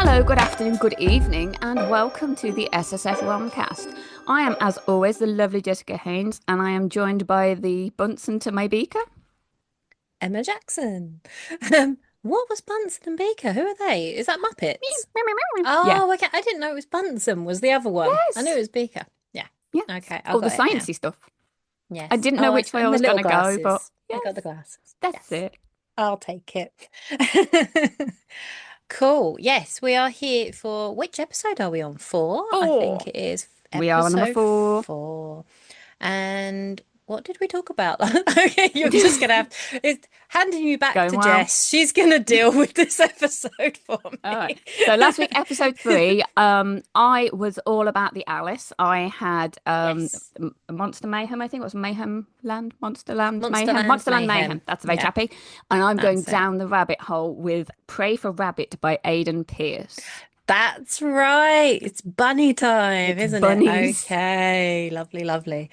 Hello, good afternoon, good evening, and welcome to the SSF Romcast. I am, as always, the lovely Jessica Haynes, and I am joined by the Bunsen to my beaker. Emma Jackson. What was Bunsen and Baker? Who are they? Is that Muppets? Yeah, Oh, okay. I didn't know it was Bunsen was the other one. I knew it yes, was Baker. Yeah. yeah, Okay, I all the got it now. sciencey stuff. I Yes. didn't know Oh, which way I and the was going little to go, but glasses. I yes, got the glasses. that's Yes. it. I'll take it. Cool. Yes, we are here for which episode are we on? Four? I think Four. it is We are on number episode four. four. And what did we talk about? Okay, you're just gonna have it's handing you back Going to well. Jess. She's gonna deal with this episode for All right. me. So last week, episode three, I was all about the Alice. I had Yes. Monster Mayhem, I think it was Mayhem Land, Monster Land Mayhem, Monsterland Monster Land Mayhem. Mayhem. That's very Yeah, chappy. And I'm going that's it. down the rabbit hole with Pray for Rabbit by Aiden Pierce. That's right. It's bunny time, It's isn't it? bunnies. Okay, lovely, lovely.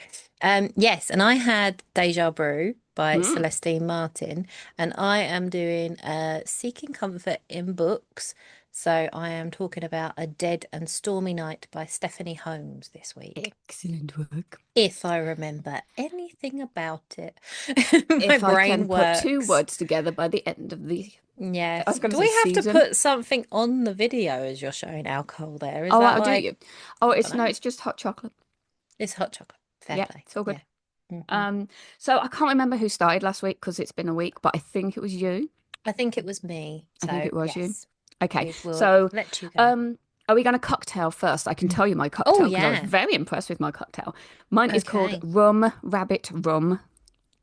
Yes, and I had Deja Brew by Mm. Celestine Martin, and I am doing Seeking Comfort in Books. So I am talking about A Dead and Stormy Night by Steffanie Holmes this week. Excellent work. If I remember anything about it, my If I can brain put two works. words together by the end of I Yes. was going to Do say we have to season. put something on the video as you're showing alcohol there? Is Oh, that that'll do like, you. Oh, I don't it's no, know. it's just hot chocolate. It's hot chocolate. Fair Yeah, play. it's all good. Yeah. Hmm. Um, so I can't remember who started last week because it's been a week, but I think it was you. I think it was me. I think So, it was you. yes, Okay, we will so let you go. um, are we going to cocktail first? I can tell you my Oh, cocktail because I was yeah. very impressed with my cocktail. Mine is called Okay. Rum Rabbit Rum.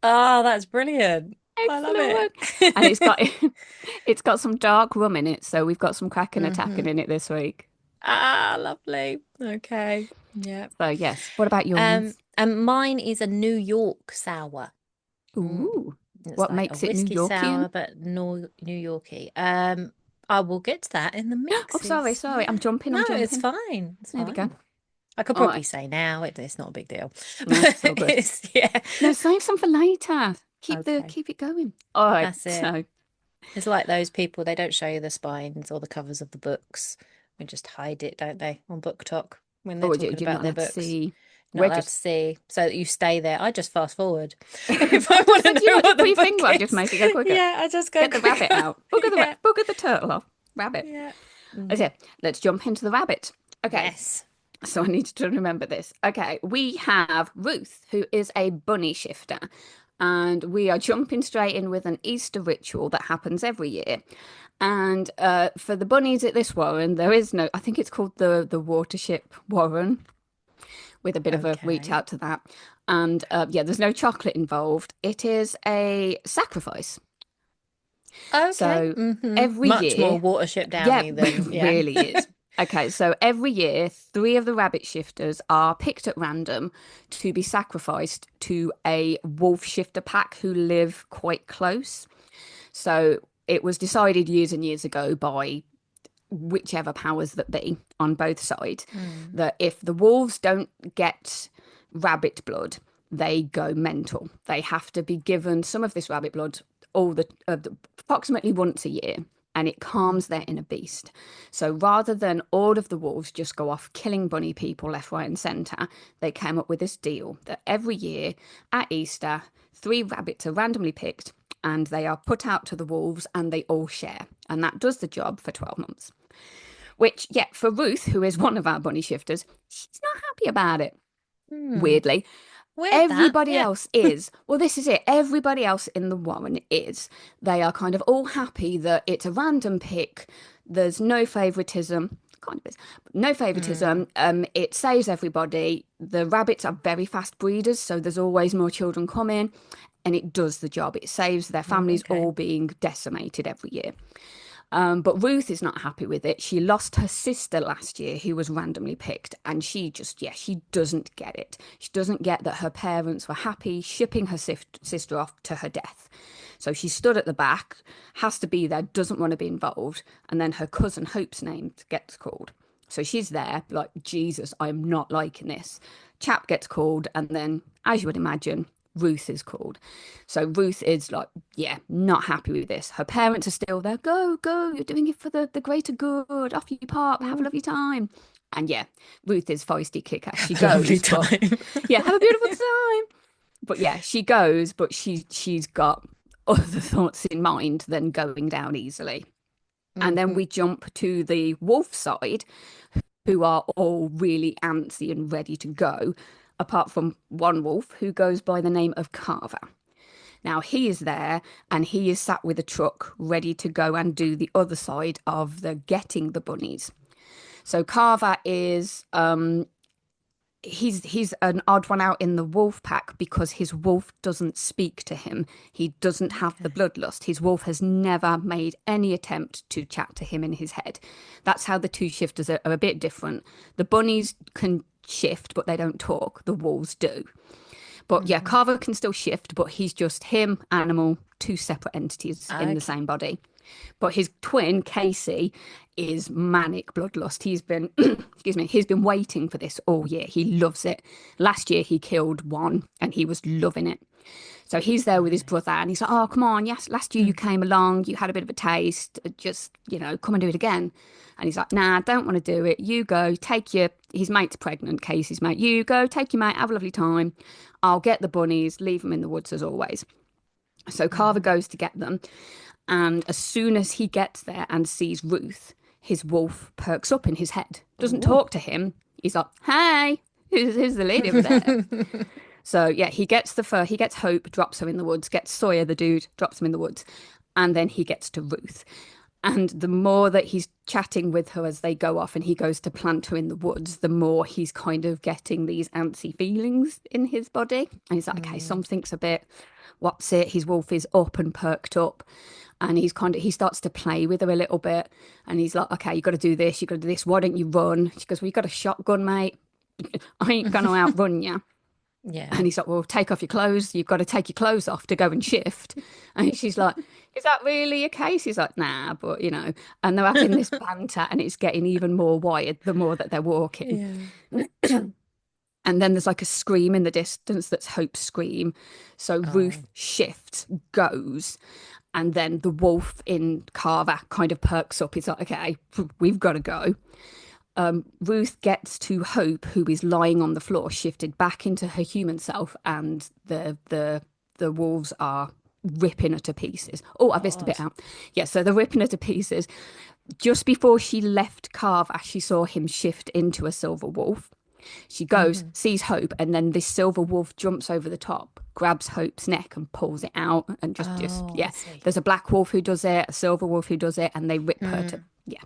Oh, that's brilliant. I love Excellent work. And it's got it. it's got some dark rum in it, so we've got some cracking attacking Hmm. in it this week. Ah, lovely. Okay. Yeah. So yes, what about yours? And mine is a New York sour. Mm. Ooh, It's what like a makes it New whiskey Yorkian? sour, but no New Yorkie. I will get to that in the Oh, sorry, mixes. sorry. Yeah. I'm No, it's jumping. fine. It's There we go. fine. I could All probably right. say now it's not a big deal. No, But it's all good. it's yeah. No, save some for later. Okay. Keep it going. All right. That's it. So, It's like those people, they don't show you the spines or the covers of the books. They just hide it, don't they, on Book Talk when they're oh, talking you're not about their allowed to books. see. You're not We're allowed to just. see, so that you stay there. I just fast forward. If I I was gonna want say, to do you know not just what put the your book finger up, just is, make it go quicker? yeah, I just go Get the rabbit quicker. out. Yeah. Booger the turtle off. Rabbit. Yeah. Mhm. Okay, let's jump into the rabbit. Okay, Yes. so I need to remember this. Okay, we have Ruth, who is a bunny shifter, and we are jumping straight in with an Easter ritual that happens every year. And for the bunnies at this warren, there is no, I think it's called the Watership Warren, with a bit of a reach Okay. out to that. And yeah, there's no chocolate involved. It is a sacrifice. Okay. So Hmm. every Much more year, Watership yeah, Downy it than, yeah. really is. Okay, so every year, three of the rabbit shifters are picked at random to be sacrificed to a wolf shifter pack who live quite close. So it was decided years and years ago by whichever powers that be on both sides Mm. that if the wolves don't get rabbit blood, they go mental. They have to be given some of this rabbit blood approximately once a year. And it calms their inner beast. So rather than all of the wolves just go off killing bunny people left, right, and centre, they came up with this deal that every year at Easter, three rabbits are randomly picked and they are put out to the wolves and they all share. And that does the job for 12 months. Which, yeah, for Ruth, who is one of our bunny shifters, she's not happy about it, Hmm. weirdly. Weird that. Everybody Yeah. else is. Well, this is it. Everybody else in the Warren is. They are kind of all happy that it's a random pick. There's no favoritism. Kind of is. No Mm. favoritism. It saves everybody. The rabbits are very fast breeders, so there's always more children coming, and it does the job. It saves their Oh, families okay. all being decimated every year. But Ruth is not happy with it. She lost her sister last year, who was randomly picked, and she just, yeah, she doesn't get it. She doesn't get that her parents were happy shipping her sister off to her death. So she stood at the back, has to be there, doesn't want to be involved, and then her cousin Hope's name gets called. So she's there, like, Jesus, I'm not liking this. Chap gets called, and then, as you would imagine, Ruth is called. So Ruth is like, yeah, not happy with this. Her parents are still there. Go, go, you're doing it for the greater good. Off you pop, have a Mm. lovely time. And yeah, Ruth is feisty kick-ass. She Have a lovely goes, but time. yeah, have a beautiful time. But yeah, she goes, but she's got other thoughts in mind than going down easily. And then Hmm. we jump to the wolf side, who are all really antsy and ready to go, apart from one wolf who goes by the name of Carver. Now he is there and he is sat with a truck ready to go and do the other side of the getting the bunnies. So Carver is he's an odd one out in the wolf pack because his wolf doesn't speak to him. He doesn't have the Okay. bloodlust. His wolf has never made any attempt to chat to him in his head. That's how the two shifters are a bit different. The bunnies can shift, but they don't talk. The wolves do. But yeah, Hmm. Carver can still shift, but he's just him, animal, two separate entities in the Okay. same body. But his twin, Casey, is manic bloodlust. He's been, excuse me, he's been waiting for this all year. He loves it. Last year he killed one and he was loving it. So he's there with his Nice. brother and he's like, oh, come on. Yes, last year you Mm. came along. You had a bit of a taste. Just, come and do it again. And he's like, nah, I don't want to do it. You go, his mate's pregnant, Casey's mate. You go, take your mate, have a lovely time. I'll get the bunnies, leave them in the woods as always. So Carver Hmm. goes to get them. And as soon as he gets there and sees Ruth, his wolf perks up in his head, doesn't Ooh. talk to him. He's like, hey, who's the lady over there? So yeah, he gets the fur, he gets Hope, drops her in the woods, gets Sawyer, the dude, drops him in the woods, and then he gets to Ruth. And the more that he's chatting with her as they go off and he goes to plant her in the woods, the more he's kind of getting these antsy feelings in his body. And he's like, okay, Mm. something's a bit, what's it? His wolf is up and perked up. And he starts to play with her a little bit. And he's like, okay, you got to do this, you got to do this. Why don't you run? She goes, well, you got a shotgun, mate. I ain't going to outrun you. Yeah. And he's like, well, take off your clothes. You've got to take your clothes off to go and shift. And she's like, is that really a case? He's like, nah, but and they're having this banter and it's getting even more wired the more that they're walking. Yeah. And then there's like a scream in the distance that's Hope's scream. So Oh. Ruth shifts, goes, and then the wolf in Carver kind of perks up. He's like, okay, we've got to go. Ruth gets to Hope, who is lying on the floor, shifted back into her human self, and the wolves are ripping her to pieces. Oh, I've missed a God. bit out. Yeah, so they're ripping her to pieces. Just before she left Carver, she saw him shift into a silver wolf. She goes, Hmm. sees Hope, and then this silver wolf jumps over the top, grabs Hope's neck and pulls it out, and Oh, I yeah. see. There's a black wolf who does it, a silver wolf who does it, and they rip her to, Mm. yeah.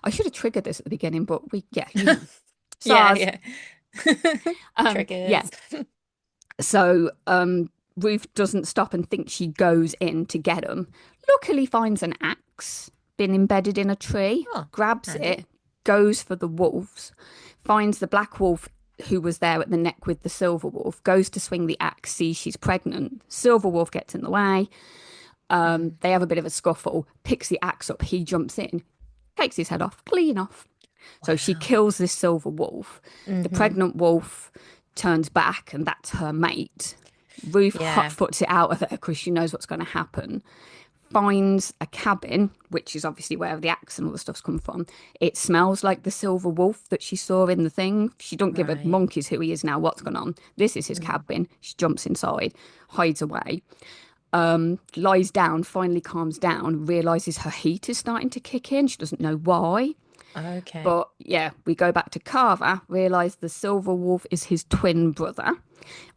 I should have triggered this at the beginning, but yeah, Yeah, SARS. yeah. Yeah. Triggers. So Ruth doesn't stop and thinks she goes in to get him. Luckily finds an axe been embedded in a tree, Oh, grabs handy. it, goes for the wolves, finds the black wolf who was there at the neck with the silver wolf, goes to swing the axe, sees she's pregnant. Silver wolf gets in the way. Mm. They have a bit of a scuffle, picks the axe up, he jumps in, takes his head off, clean off. So she Wow. kills this silver wolf. The Hmm. pregnant wolf turns back, and that's her mate. Ruth hot Yeah. foots it out of her because she knows what's going to happen. Finds a cabin, which is obviously where the axe and all the stuff's come from. It smells like the silver wolf that she saw in the thing. She don't give a Right. monkeys who he is now, what's going on. This is his Mm. cabin. She jumps inside, hides away, lies down, finally calms down, realizes her heat is starting to kick in. She doesn't know why. Okay. But yeah, we go back to Carver, realize the silver wolf is his twin brother.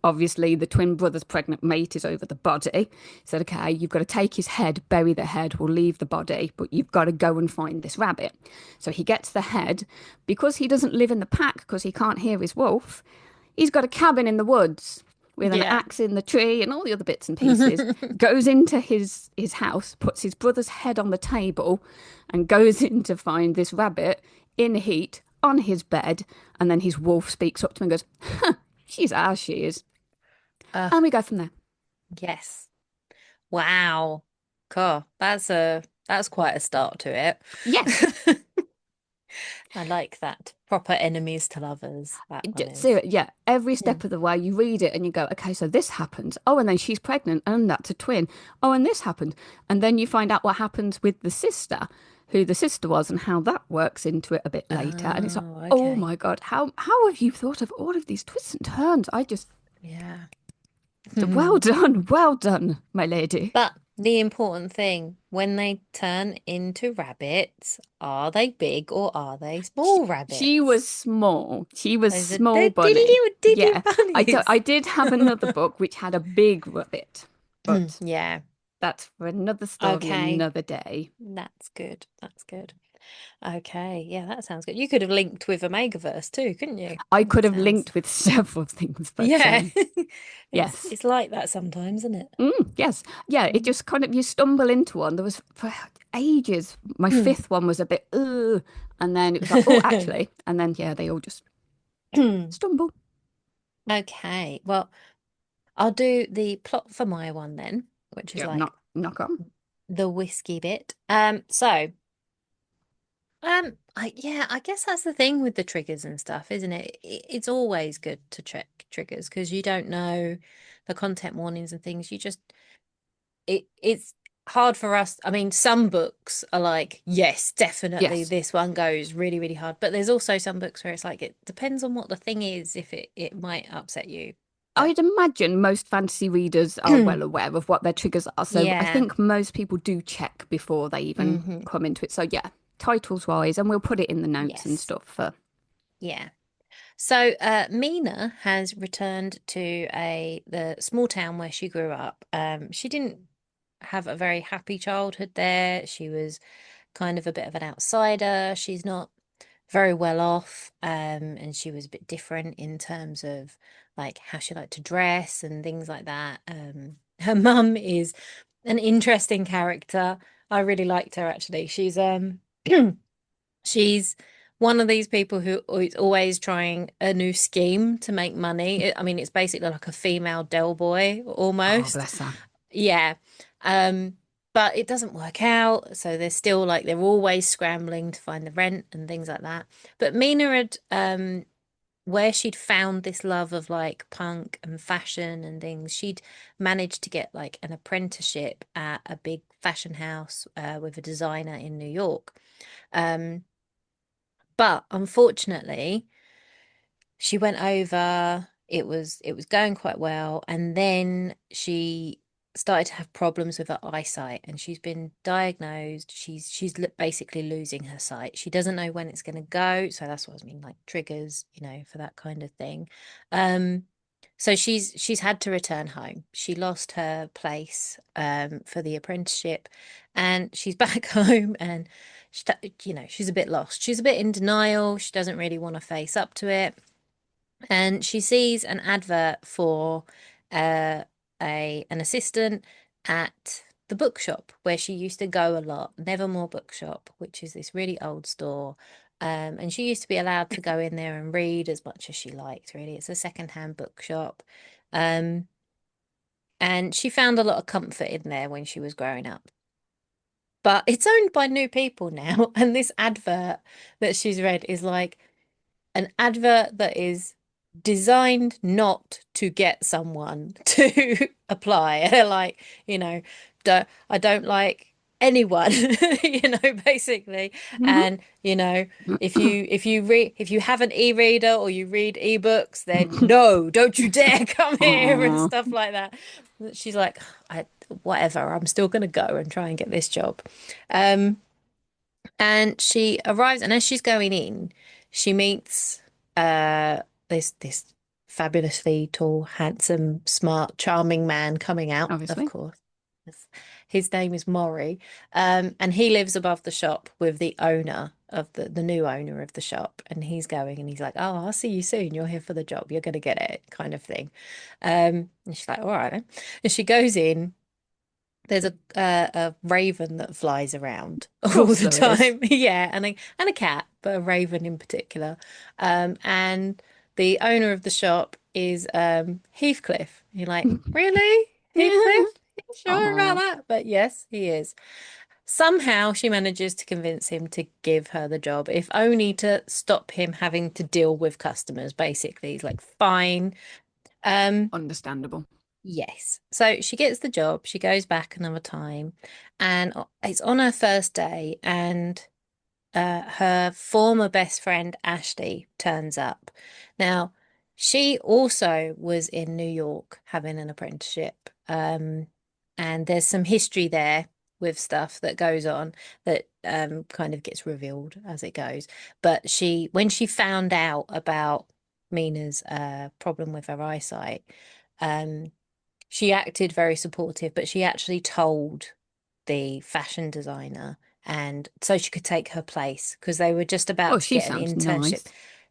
Obviously, the twin brother's pregnant mate is over the body. He said, okay, you've got to take his head, bury the head, we'll leave the body, but you've got to go and find this rabbit. So he gets the head. Because he doesn't live in the pack, because he can't hear his wolf, he's got a cabin in the woods with an Yeah. axe in the tree and all the other bits and pieces, goes into his house, puts his brother's head on the table, and goes in to find this rabbit in heat on his bed. And then his wolf speaks up to him and goes, she's ours, she is. Uh, And we go from there. yes. Wow. Cool. That's quite a start to Yes. it. I like that. Proper enemies to lovers, that one is. So yeah, every Mm. step of the way you read it and you go, okay, so this happened. Oh, and then she's pregnant, and that's a twin. Oh, and this happened. And then you find out what happens with the sister, who the sister was, and how that works into it a bit later. And it's like, Oh, oh okay. my God, how have you thought of all of these twists and turns? I just, Yeah. well done, my lady. But the important thing, when they turn into rabbits, are they big or are they She, small she rabbits? was small. She was Those are small the bunny. little diddy Yeah, I bunnies. did have another book which had a big rabbit, but Yeah. that's for another story, Okay. another day. That's good. That's good. Okay. Yeah, that sounds good. You could have linked with Omegaverse too, couldn't you? I could That have sounds. linked with several things, but Yeah. It's yes. it's like that sometimes, isn't it? Yes. Yeah, it Mm. just kind of you stumble into one. There was for ages. My fifth one was a bit, and then it was like, oh, actually, and then yeah, they all just stumble. Okay. Well, I'll do the plot for my one then, which is Yeah, like knock on. the whiskey bit. I guess that's the thing with the triggers and stuff, isn't it? It's always good to check triggers because you don't know the content warnings and things. It's hard for us. I mean, some books are like, yes, definitely Yes. this one goes really, really hard. But there's also some books where it's like it depends on what the thing is, if it might upset you. But I'd imagine most fantasy readers are well aware of what their triggers are. So I yeah. think most people do check before they even Hmm. come into it. So yeah, titles wise, and we'll put it in the notes and Yes. stuff for. Yeah. So Mina has returned to the small town where she grew up. She didn't have a very happy childhood there. She was kind of a bit of an outsider. She's not very well off, and she was a bit different in terms of like how she liked to dress and things like that. Her mum is an interesting character. I really liked her actually. She's one of these people who is always trying a new scheme to make money. I mean, it's basically like a female Del Boy Oh, almost. bless her. Yeah. Um, but it doesn't work out. So they're still like they're always scrambling to find the rent and things like that. But Mina had where she'd found this love of like punk and fashion and things, she'd managed to get like an apprenticeship at a big fashion house with a designer in New York. Um, but unfortunately, she went over, it was going quite well, and then she started to have problems with her eyesight, and she's been diagnosed. She's basically losing her sight. She doesn't know when it's going to go, so that's what I mean, like triggers, for that kind of thing. Um, so she's had to return home. She lost her place for the apprenticeship, and she's back home, and she's a bit lost. She's a bit in denial. She doesn't really want to face up to it, and she sees an advert for uh, an assistant at the bookshop where she used to go a lot, Nevermore Bookshop, which is this really old store. And she used to be allowed to go in there and read as much as she liked, really. It's a secondhand bookshop. Um, and she found a lot of comfort in there when she was growing up. But it's owned by new people now, and this advert that she's read is like an advert that is designed not to get someone to apply. They're like, I don't like anyone, basically. Mhm. And, if you have an e-reader or you read ebooks, then no, don't you dare come here and Aw. stuff like that. She's like, whatever, I'm still gonna go and try and get this job. Um, and she arrives, and as she's going in, she meets uh this fabulously tall, handsome, smart, charming man coming out, of Obviously. course. His name is Maury. And he lives above the shop with the owner of the new owner of the shop. And he's going and he's like, oh, I'll see you soon. You're here for the job. You're gonna get it, kind of thing. And she's like, all right then. And she goes in, there's a raven that flies around Of all course the there is. time. Yeah, and a cat, but a raven in particular. And the owner of the shop is Heathcliff. You're like, really? Heathcliff? You sure about Aw. that? But yes, he is. Somehow she manages to convince him to give her the job, if only to stop him having to deal with customers, basically. He's like, fine. Um, Understandable. yes. So she gets the job, she goes back another time, and it's on her first day, and her former best friend Ashley turns up. Now, she also was in New York having an apprenticeship. And there's some history there with stuff that goes on that kind of gets revealed as it goes. But when she found out about Mina's problem with her eyesight, um, she acted very supportive, but she actually told the fashion designer, and so she could take her place because they were just Oh, about to she get an sounds internship. nice.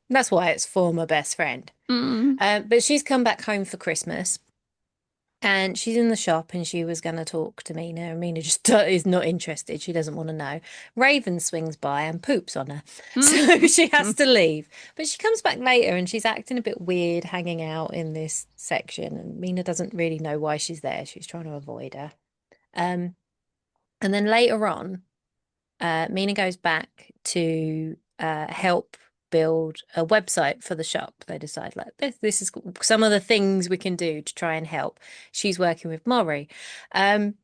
That's why it's former best friend. Mm. But she's come back home for Christmas, and she's in the shop, and she was going to talk to Mina, and Mina just is not interested. She doesn't want to know. Raven swings by and poops on her. So Mm. she has to leave. But she comes back later, and she's acting a bit weird hanging out in this section. And Mina doesn't really know why she's there. She's trying to avoid her. Um, and then later on, Mina goes back to help build a website for the shop. They decide, like, this is some of the things we can do to try and help. She's working with Maury. Um,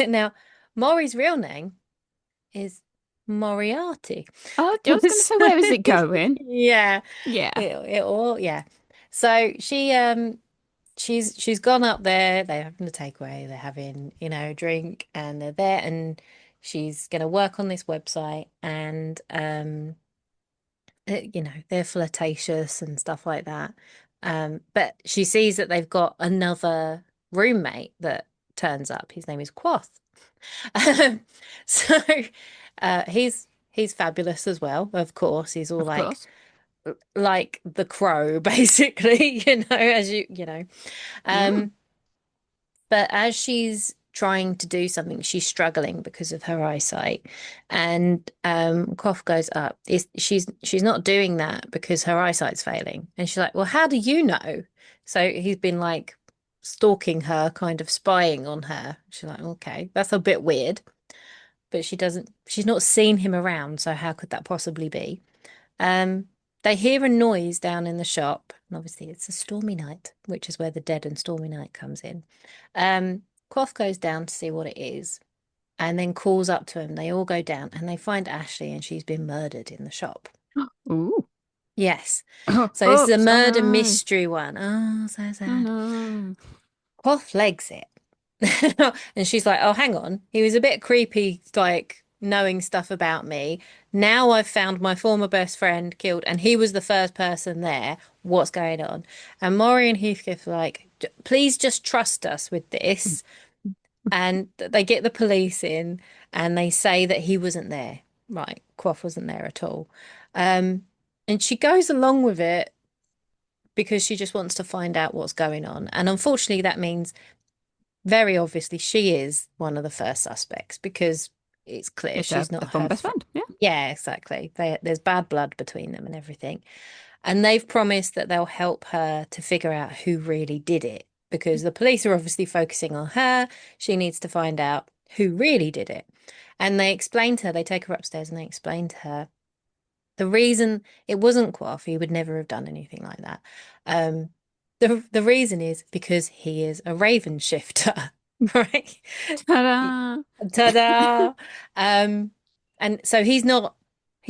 now, Maury's real name is Moriarty. Oh, I was going to say, where is it going? Yeah, Yeah, it all, yeah. So she's gone up there. They're having a takeaway. They're having, a drink, and they're there, and she's going to work on this website. And they're flirtatious and stuff like that. But she sees that they've got another roommate that turns up. His name is Quoth. Um, so he's fabulous as well. Of course, he's all of course. like the crow, basically. As you know. Mm. Um, But as she's trying to do something, she's struggling because of her eyesight. And cough goes up. She's not doing that because her eyesight's failing. And she's like, well, how do you know? So he's been like stalking her, kind of spying on her. She's like, okay, that's a bit weird. But she's not seen him around, so how could that possibly be? Um, they hear a noise down in the shop, and obviously it's a stormy night, which is where the dead and stormy night comes in. Quoth goes down to see what it is, and then calls up to him. They all go down, and they find Ashley, and she's been murdered in the shop. Ooh. Yes. Oh, So this is a oops. Oh murder no. mystery one. Oh, so Oh sad. no. Quoth legs it. And she's like, oh, hang on. He was a bit creepy, like knowing stuff about me. Now I've found my former best friend killed, and he was the first person there. What's going on? And Maury and Heathcliff are like, please just trust us with this." And they get the police in, and they say that he wasn't there. Right. Quoth wasn't there at all. Um, and she goes along with it because she just wants to find out what's going on. And unfortunately, that means very obviously she is one of the first suspects because it's clear It's she's a not fun her best friend. friend. Yeah. Yeah, exactly. There's bad blood between them and everything. And they've promised that they'll help her to figure out who really did it because the police are obviously focusing on her. She needs to find out who really did it. And they explain to her, they take her upstairs and they explain to her the reason it wasn't Quaff, he would never have done anything like that. Um, the reason is because he is a raven shifter, right? Ta-da! Ta-da! Um, and so he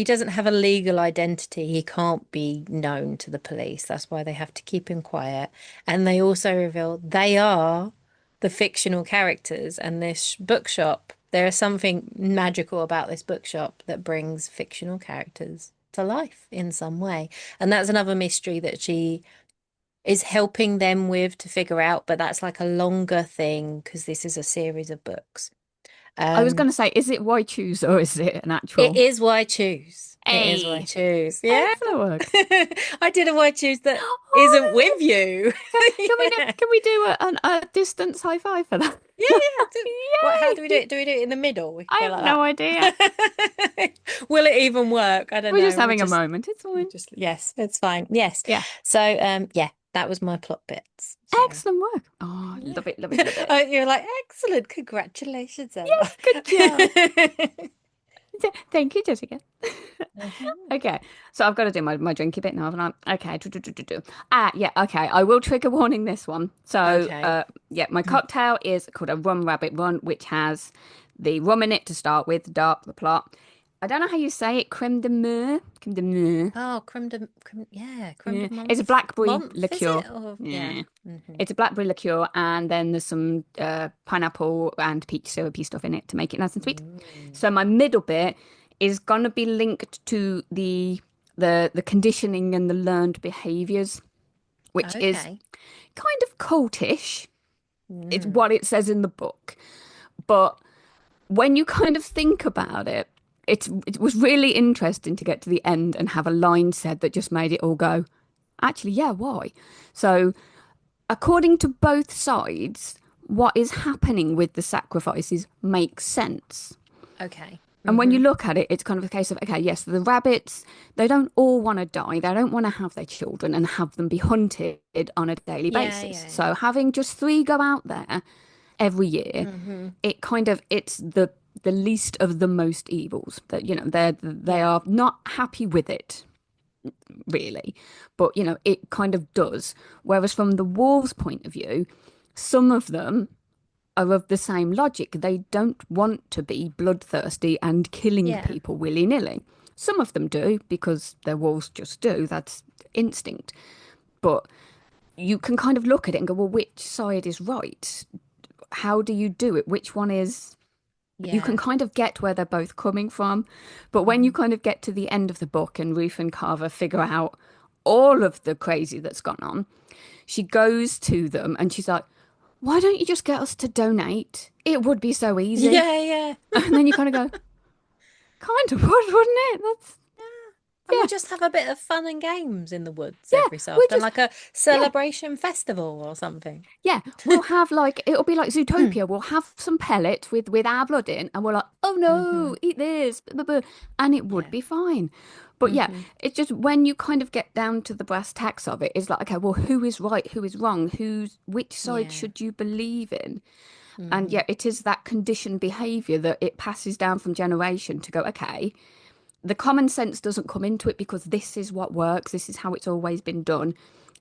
doesn't have a legal identity. He can't be known to the police. That's why they have to keep him quiet. And they also reveal they are the fictional characters. And this bookshop, there is something magical about this bookshop that brings fictional characters to life in some way. And that's another mystery that she is helping them with to figure out, but that's like a longer thing because this is a series of books. I was Um, going to say, is it why choose or is it an it actual? is why choose. It is why Hey, choose. Yeah. excellent work. I did a why choose that isn't Oh, with you. Yeah. can we do a distance high five for that? Yeah, yeah. What, how do we do Yay! it? Do we do it in the middle? We I go have no like idea. that. Will it even work? I don't We're just know. having a moment. It's We'll fine. just yes, it's fine. Yes. Yeah. So yeah. that was my plot bits. So Excellent work. Oh, love it, love it, love it. oh, you're like, excellent. Congratulations, Emma. Yes, good job. Thank you, Jessica. Mhm. Okay, so I've got to do my drinky bit now, haven't I? Okay, yeah, okay. I will trigger warning this one. So, Okay. yeah, my cocktail is called a rum rabbit run, which has the rum in it to start with, dark, the plot. I don't know how you say it, creme de menthe. Oh, creme Yeah, de it's a menthe. blackberry Menthe, is liqueur. it? Or yeah. Yeah, Hmm. it's a blackberry liqueur, and then there's some pineapple and peach syrupy stuff in it to make it nice and sweet. Mm. So my middle bit is gonna be linked to the conditioning and the learned behaviors, which is Okay. kind of cultish. It's Mm. what it says in the book, but when you kind of think about it, it was really interesting to get to the end and have a line said that just made it all go, actually, yeah, why? So, according to both sides, what is happening with the sacrifices makes sense. Okay. And when you Hmm. look at it, it's kind of a case of, okay, yes, the rabbits, they don't all want to die. They don't want to have their children and have them be hunted on a daily Yeah, basis. yeah. So having just three go out there every year, Hmm. it's the least of the most evils. That, they Yeah. are not happy with it, really. But, it kind of does. Whereas from the wolves' point of view, some of them are of the same logic. They don't want to be bloodthirsty and killing Yeah. people willy-nilly. Some of them do because their wolves just do. That's instinct. But you can kind of look at it and go, well, which side is right? How do you do it? Which one is. You can Yeah. kind of get where they're both coming from. But when you Hmm. kind of get to the end of the book and Ruth and Carver figure out all of the crazy that's gone on, she goes to them and she's like, why don't you just get us to donate? It would be so easy. Yeah, yeah. And then you kind of go, kind of would, wouldn't it? That's, And we'll yeah, just have a bit of fun and games in the woods yeah, every so we often, just, like a yeah, celebration festival or something. yeah. We'll have like, it'll be like Zootopia. We'll have some pellets with our blood in, and we're like, oh Hmm. no, eat this, blah, blah, blah, and it would Yeah. be fine. But yeah, Hmm. it's just when you kind of get down to the brass tacks of it, it's like, okay, well, who is right, who is wrong, which side Yeah. should you believe in? And Hmm. yeah, it is that conditioned behavior that it passes down from generation to go, okay, the common sense doesn't come into it because this is what works, this is how it's always been done,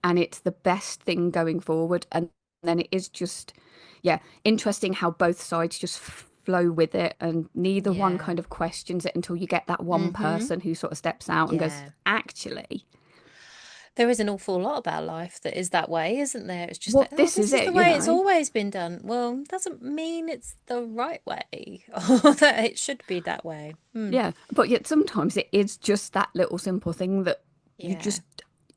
and it's the best thing going forward. And then it is just, yeah, interesting how both sides just flow with it, and neither one Yeah. kind of questions it until you get that one Hmm. person who sort of steps out and goes, Yeah. actually, There is an awful lot about life that is that way, isn't there? It's just well, like, oh, this is this is the it, way it's always been done. Well, doesn't mean it's the right way or that it should be that way. Hmm. Yeah, but yet sometimes it is just that little simple thing that you Yeah. just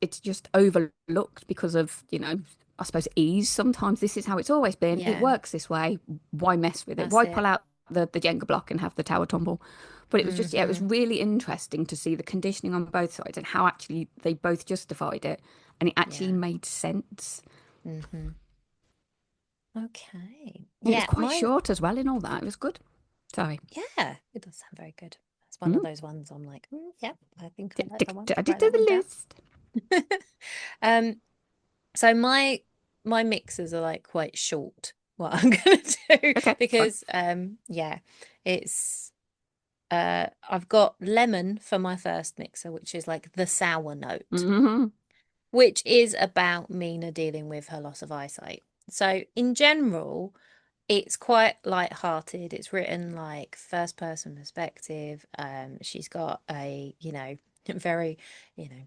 it's just overlooked because of, I suppose ease. Sometimes this is how it's always been. It Yeah. works this way. Why mess with it? That's Why it. pull out the Jenga block and have the tower tumble? But it was just, yeah, it was Hmm. really interesting to see the conditioning on both sides and how actually they both justified it and it actually Yeah. made sense. Hmm. Okay. And it was Yeah, quite mine. short as well in all that. It was good. Sorry. Yeah, it does sound very good. It's one of Mm. those ones I'm like, yep, I think I like that one. I did Write do that one the down. list. Um, so my mixes are like quite short, what I'm gonna do Okay, it's fine. because yeah, it's I've got lemon for my first mixer, which is like the sour note, Hmm. which is about Mina dealing with her loss of eyesight. So in general, it's quite light-hearted. It's written like first person perspective. She's got a, very, you know,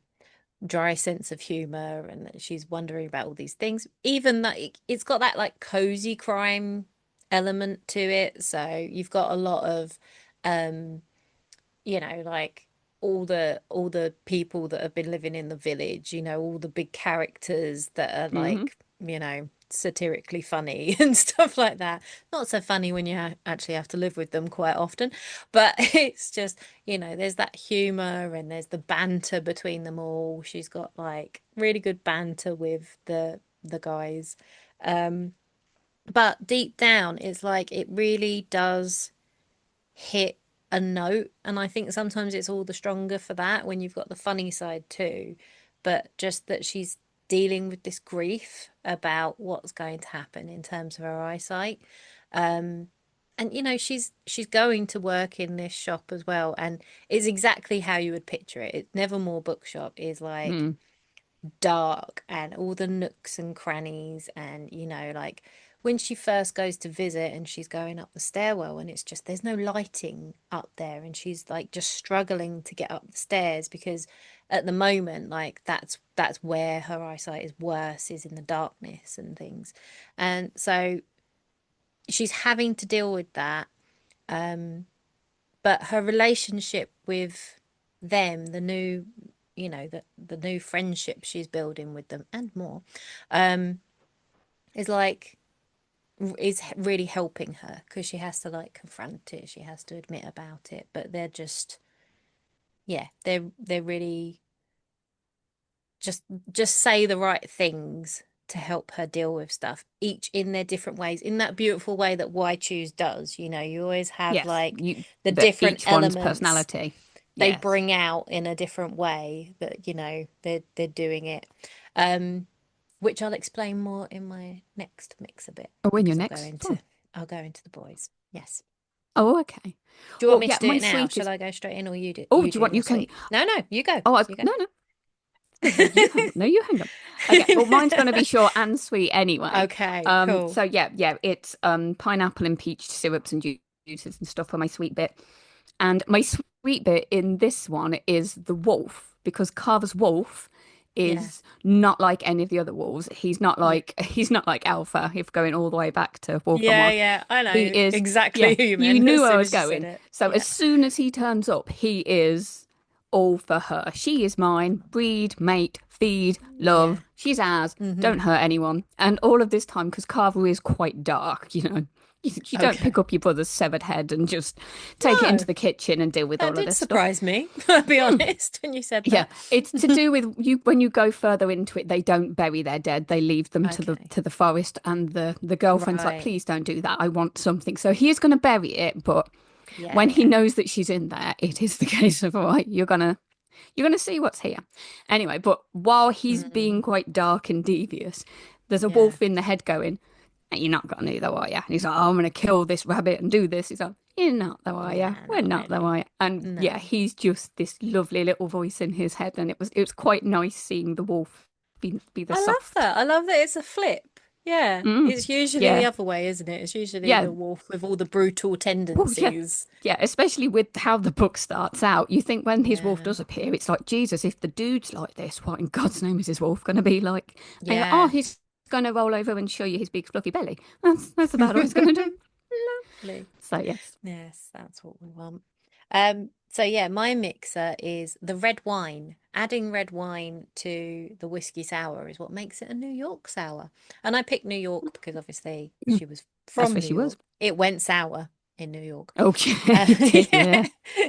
dry sense of humor and that she's wondering about all these things. Even that it's got that like cozy crime element to it. So you've got a lot of um like all the people that have been living in the village, all the big characters that are Hmm. like, satirically funny and stuff like that. Not so funny when you actually have to live with them quite often, but it's just, there's that humor and there's the banter between them all. She's got like really good banter with the guys. Um, but deep down, it's like it really does hit a note. And I think sometimes it's all the stronger for that when you've got the funny side too. But just that she's dealing with this grief about what's going to happen in terms of her eyesight. Um, and you know, she's going to work in this shop as well, and it's exactly how you would picture it. Nevermore Bookshop is like Mm. dark and all the nooks and crannies, and you know, like when she first goes to visit and she's going up the stairwell and it's just there's no lighting up there, and she's like just struggling to get up the stairs because at the moment like that's where her eyesight is worse, is in the darkness and things. And so she's having to deal with that. um but her relationship with them, the new, you know, the new friendship she's building with them and more, um, is like is really helping her because she has to like confront it, she has to admit about it, but they're just, yeah, they're really just just say the right things to help her deal with stuff, each in their different ways, in that beautiful way that Why Choose does. You know, you always have Yes, like you the that different each one's elements personality. they Yes. bring out in a different way that, you know, they're doing it. Um, which I'll explain more in my next mix a bit Oh, in your because next one. I'll go into the boys. Yes. Oh, okay. Do you want Well, me yeah, to do my it now? Shall sweetest. I go straight in, or Oh, you do you do want? your You can. sweet? No, no, you go. Oh, You go. no, no. No, you hang on. No, you hang on. Okay. Well, mine's going to be short and sweet anyway. Okay, cool. So yeah, it's pineapple and peach syrups and juices and stuff for my sweet bit. And my sweet bit in this one is the wolf, because Carver's wolf Yeah. is not like any of the other wolves. He's not Yeah. like he's not like Alpha, if going all the way back to Wolf on Yeah, Mars. yeah. I He know is, exactly yeah, who you you meant knew as where I soon was as you said going. it. So as Yeah. soon as he turns up, he is all for her. She is mine. Breed, mate, feed, Yeah. love. She's ours. Hmm. Don't hurt anyone. And all of this time, because Carver is quite dark, you know. You don't pick Okay. up your brother's severed head and just take it into No, the kitchen and deal with that all of did this stuff. surprise me, I'll be honest, when you said Yeah, that. it's to do with you when you go further into it, they don't bury their dead. They leave them Okay. to the forest, and the girlfriend's like, Right. please don't do that. I want something. So he is going to bury it, but Yeah, when he yeah. knows that she's in there, it is the case of, all right, you're gonna see what's here. Anyway, but while he's Mm, being quite dark and devious, there's a yeah. wolf in the head going, you're not gonna do that, are you? And he's like, oh, I'm gonna kill this rabbit and do this. He's like, you're not though, are you? Nah, We're not not though, really. are you? And No. yeah, he's just this lovely little voice in his head, and it was quite nice seeing the wolf be the I love soft. that. I love that it's a flip. Yeah. Mm, It's usually the yeah, other way, isn't it? It's usually yeah, the wolf with all the brutal oh yeah. tendencies. Yeah, especially with how the book starts out. You think when his wolf Yeah. does appear, it's like, Jesus, if the dude's like this, what in God's name is his wolf going to be like? And you're like, oh, Yeah. he's going to roll over and show you his big fluffy belly. That's about all he's going to do. Lovely. So, yes. Yes, that's what we want. So yeah, my mixer is the red wine. Adding red wine to the whiskey sour is what makes it a New York sour. And I picked New York because obviously Mm, she was that's from where New she was. York. It went sour in New York. Okay, it did, Yeah, yeah.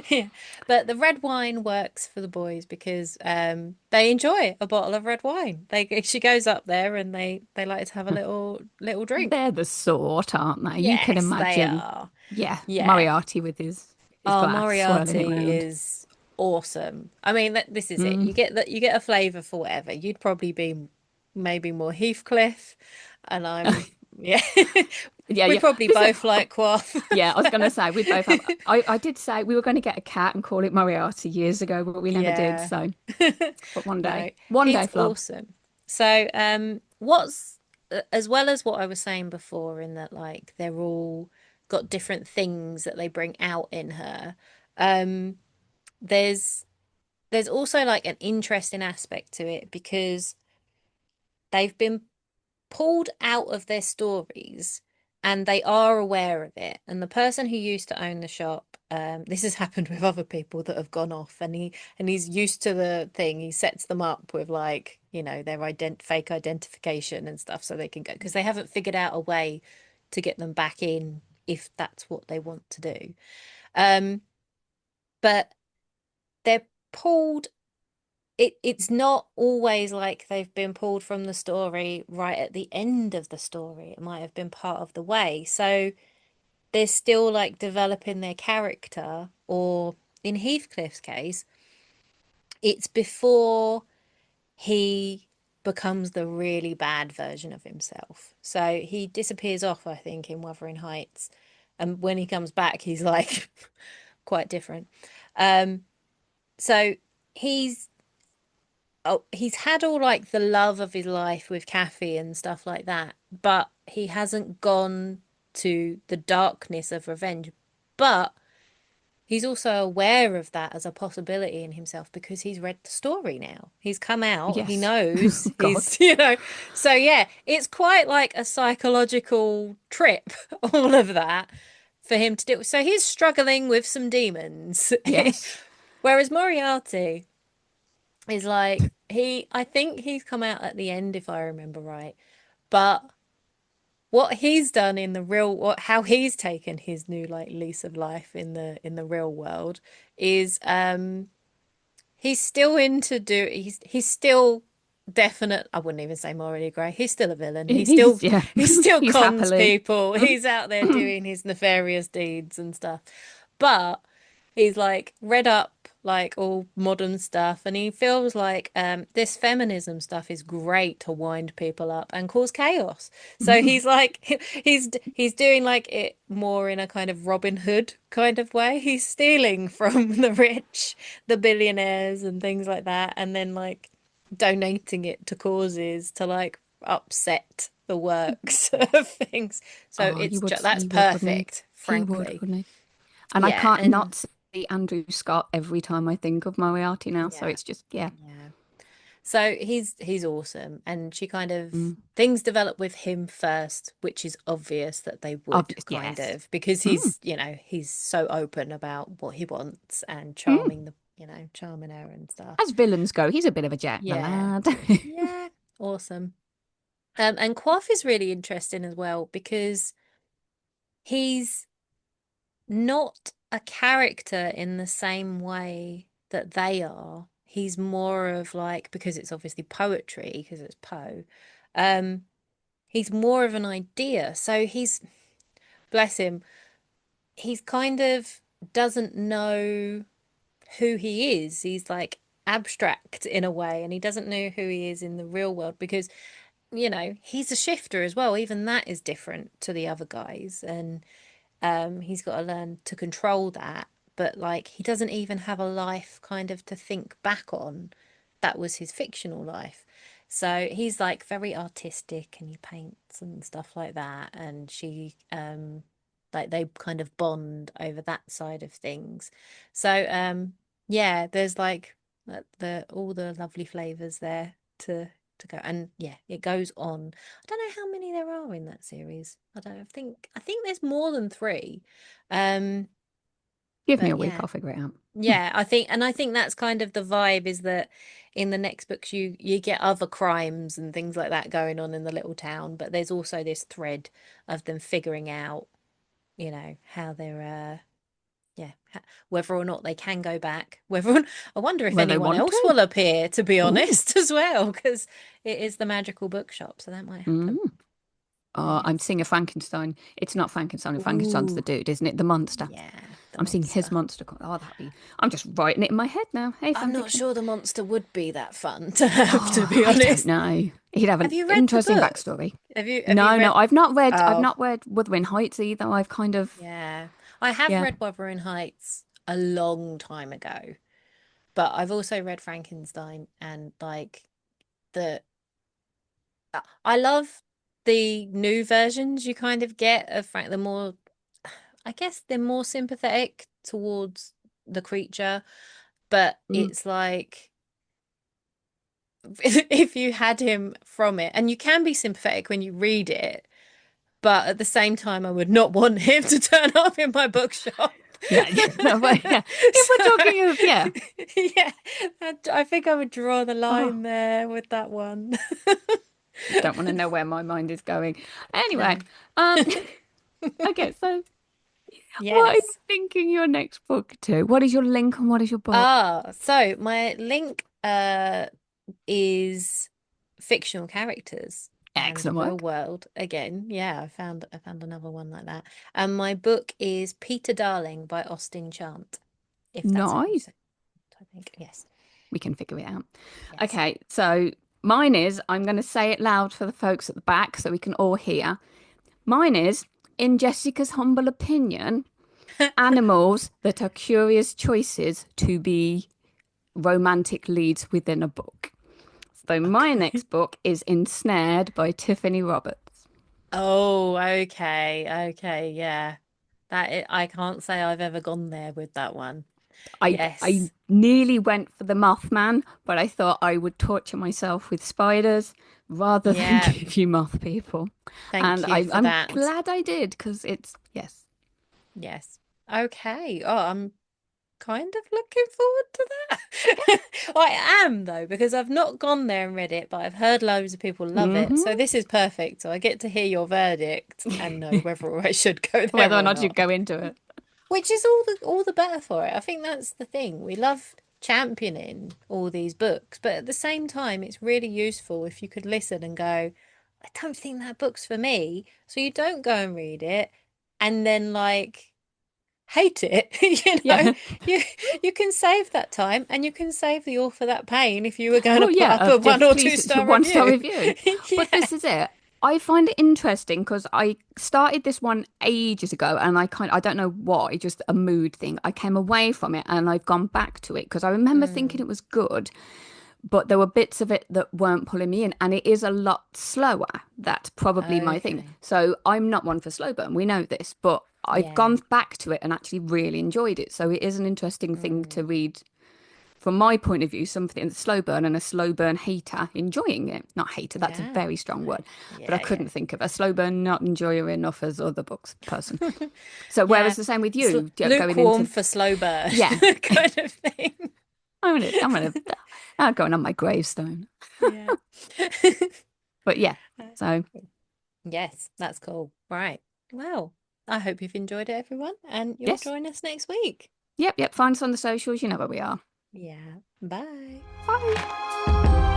yeah. But the red wine works for the boys because they enjoy a bottle of red wine. She goes up there and they like to have a little drink. They're the sort, aren't they? You can Yes, they imagine, are. yeah, Yeah. Moriarty with his Oh, glass swirling it Moriarty round. is awesome. I mean, this is it. Mm. You get a flavor for whatever. You'd probably be maybe more Heathcliff, and I'm yeah. Yeah, We yeah. probably This is, both like Quaff. yeah, I was going to say we both have. I did say we were going to get a cat and call it Moriarty years ago, but we never did. Yeah. So, but No, one day, he's Flob. awesome. So, what's as well as what I was saying before, in that like they're all got different things that they bring out in her. Um, there's there's also like an interesting aspect to it because they've been pulled out of their stories and they are aware of it. And the person who used to own the shop, this has happened with other people that have gone off, and he's used to the thing. He sets them up with like, you know, their fake identification and stuff so they can go because they haven't figured out a way to get them back in if that's what they want to do. Um, but they're pulled it's not always like they've been pulled from the story right at the end of the story. It might have been part of the way. So they're still like developing their character, or in Heathcliff's case, it's before he becomes the really bad version of himself. So he disappears off, I think, in Wuthering Heights. And when he comes back, he's like quite different. Um, so he's he's had all like the love of his life with Kathy and stuff like that, but he hasn't gone to the darkness of revenge. But he's also aware of that as a possibility in himself because he's read the story now. He's come out, he Yes. knows, God. he's, so yeah, it's quite like a psychological trip, all of that for him to do. So he's struggling with some demons. Yes. Whereas Moriarty is like, I think he's come out at the end, if I remember right. But what he's done in the real, how he's taken his new like lease of life in the real world is he's still into he's still definite. I wouldn't even say morally grey. He's still a villain. He's, yeah. He still He's cons happily. people. He's out there doing his nefarious deeds and stuff. But he's like read up like all modern stuff and he feels like this feminism stuff is great to wind people up and cause chaos. So he's like he's doing like it more in a kind of Robin Hood kind of way. He's stealing from the rich, the billionaires and things like that, and then like donating it to causes to like upset the works of things. So Oh, that's he would, wouldn't he? perfect, He would, frankly. wouldn't he? And I Yeah, can't and not see Andrew Scott every time I think of Moriarty now. So yeah, it's just, yeah. yeah. So he's awesome, and she kind of Mm. things develop with him first, which is obvious that they would Obvious, kind yes. of because Mm. he's so open about what he wants and Mm. charming her and stuff. As villains go, he's a bit of a Jack the Yeah, Lad. yeah, awesome. And Quaff is really interesting as well because he's not a character in the same way that they are. He's more of like, because it's obviously poetry, because it's Poe, um, he's more of an idea. So bless him, he's kind of doesn't know who he is. He's like abstract in a way, and he doesn't know who he is in the real world because, he's a shifter as well. Even that is different to the other guys. And he's got to learn to control that. But like he doesn't even have a life kind of to think back on. That was his fictional life. So he's like very artistic and he paints and stuff like that. And she like they kind of bond over that side of things. So yeah, there's like the all the lovely flavors there to go. And yeah, it goes on. I don't know how many there are in that series. I think there's more than three. Um, Give me but a week, yeah. I'll figure it out. Yeah, I think that's kind of the vibe is that in the next books you get other crimes and things like that going on in the little town, but there's also this thread of them figuring out, how they're yeah, whether or not they can go back. I wonder if Where they anyone want else to. will appear, to be Ooh. honest, as well, because it is the magical bookshop, so that might Mm. happen. But Oh, yeah. I'm seeing a Frankenstein. It's not Frankenstein. Frankenstein's the Ooh, dude, isn't it? The monster. yeah, the I'm seeing his monster. monster. Oh, that'd be. I'm just writing it in my head now. Hey, I'm fan not fiction. sure the monster would be that fun to have, to Oh, be I don't honest. know. He'd have Have an you read the interesting book? backstory. Have you No, no, read? I've not read. I've Oh, not read Wuthering Heights either. I've kind of. yeah. I have Yeah. read Wuthering Heights a long time ago, but I've also read Frankenstein and like the I love the new versions you kind of get of Frank. The more, I guess, they're more sympathetic towards the creature, but Mm. it's like if you had him from it, and you can be sympathetic when you read it, but at the same time, I would not want him to turn up in my bookshop. Yeah, yeah, no, but yeah. If we're So, talking of yeah, yeah, I think I would draw the oh, line there with that one. don't want to know where my mind is going. Anyway, No. um, okay, so what are you Yes. thinking your next book to? What is your link and what is your book? So my link is fictional characters and the Excellent real work. world again. Yeah, I found another one like that. And my book is Peter Darling by Austin Chant, if that's how you Nice. say it, I think. Yes. We can figure it out. Yes. Okay, so Mine is, I'm going to say it loud for the folks at the back so we can all hear. Mine is, in Jessica's humble opinion, animals that are curious choices to be romantic leads within a book. So my Okay. next book is Ensnared by Tiffany Roberts. Oh, okay. Okay, yeah. I can't say I've ever gone there with that one. I Yes. nearly went for the Mothman, but I thought I would torture myself with spiders rather than Yeah. give you moth people. Thank And you for I'm that. glad I did because it's, yes. Yes. Okay. Oh, I'm kind of looking forward to that. I am though, because I've not gone there and read it, but I've heard loads of people love it. So Hmm. this is perfect. So I get to hear your verdict and know whether I should go Whether there or or not you not. go into it. Which is all the better for it. I think that's the thing. We love championing all these books, but at the same time, it's really useful if you could listen and go, I don't think that book's for me. So you don't go and read it and then like hate it. Yeah. You you can save that time and you can save the author that pain if you were going to Well, put yeah, up a one or two please, it's a star one-star review. review. But Yeah. this is it. I find it interesting because I started this one ages ago and I don't know why, just a mood thing. I came away from it and I've gone back to it because I remember thinking Mm, it was good, but there were bits of it that weren't pulling me in and it is a lot slower. That's probably my thing. okay. So I'm not one for slow burn. We know this, but I've Yeah. gone back to it and actually really enjoyed it. So it is an interesting thing to Mm, read from my point of view, something that's slow burn and a slow burn hater enjoying it. Not hater, that's a yeah. very strong word, but I Yeah, yeah. couldn't think of a slow burn not enjoyer enough as other books person. So Yeah. whereas the same with you, going Lukewarm into, for slow burn yeah, kind of thing. I'm going on my gravestone. Yeah. But yeah, so Yes, that's cool. Right. Well, I hope you've enjoyed it, everyone, and you'll yes, join us next week. yep, yep. Find us on the socials. You know where we are. Yeah. Bye. Bye.